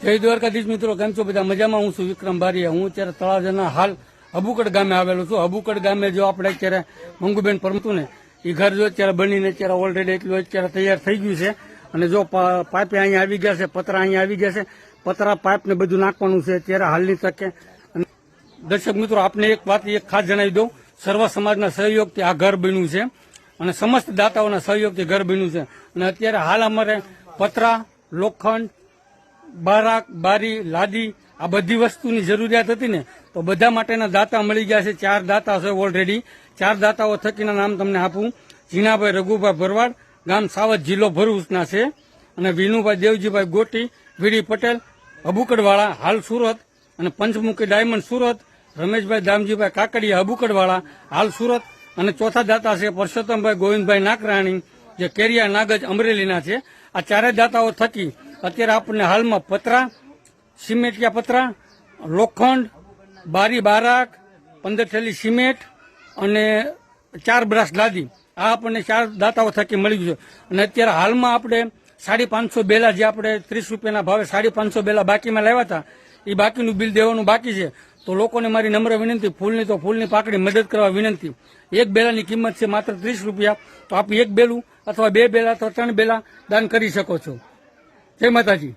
જય દ્વારકાધીશ મિત્રો, કેમ છો બધા? મજામાં? હું છું વિક્રમ બારીયા. હું અત્યારે તળાજાના હાલ હબુકડ ગામે આવેલો છું. હબુકડ ગામે જો આપણે અત્યારે મંગુબેન પરમતું ને એ ઘર જો અત્યારે બનીને અત્યારે ઓલરેડી એટલું અત્યારે તૈયાર થઈ ગયું છે. અને જો પાઇપ અહીંયા આવી ગયા છે, પતરા અહીંયા આવી ગયા છે, પતરા પાઇપ ને બધું નાખવાનું છે અત્યારે હાલની તકે. દર્શક મિત્રો, આપને એક વાત એક ખાસ જણાવી દઉં, સર્વ સમાજના સહયોગથી આ ઘર બન્યું છે અને સમસ્ત દાતાઓના સહયોગથી ઘર બન્યું છે. અને અત્યારે હાલ અમારે પતરા, લોખંડ, બારાક, બારી, લાદી આ બધી વસ્તુની જરૂરિયાત હતી ને, તો બધા માટેના દાતા મળી ગયા છે. 4 દાતા છે ઓલરેડી. 4 દાતાઓ થકીના નામ તમને આપું. જીનાભાઈ રઘુભાઈ ભરવાડ, ગામ સાવજ, જિલ્લો ભરૂચના છે. અને વિનુભાઈ દેવજીભાઈ ગોટી, વીડી પટેલ, હબુકડવાળા, હાલ સુરત. અને પંચમુખી ડાયમંડ સુરત, રમેશભાઈ દામજીભાઈ કાકડિયા, હબુકડવાળા, હાલ સુરત. અને ચોથા દાતા છે પરસોત્તમભાઈ ગોવિંદભાઈ નાકરાણી, જે કેરિયા નાગજ અમરેલીના છે. આ 4 દાતાઓ થકી અત્યારે આપણને હાલમાં પતરા, સિમેન્ટિયા પતરા, લોખંડ, બારી, બારાક, 15 થેલી સિમેન્ટ અને 4 બ્રાસ લાદી આ આપણને 4 દાતાઓ થકી મળી ગયું છે. અને અત્યારે હાલમાં આપણે 550 બેલા, જે આપણે 30 રૂપિયાના ભાવે 550 બેલા બાકીમાં લાવ્યા હતા, એ બાકીનું બિલ દેવાનું બાકી છે. તો લોકોને મારી નમ્ર વિનંતી, ફૂલની તો ફૂલની પાકડી મદદ કરવા વિનંતી. એક બેલાની કિંમત છે માત્ર 30 રૂપિયા. તો આપ એક બેલું અથવા 2 બેલા અથવા 3 બેલા દાન કરી શકો છો. જય માતાજી.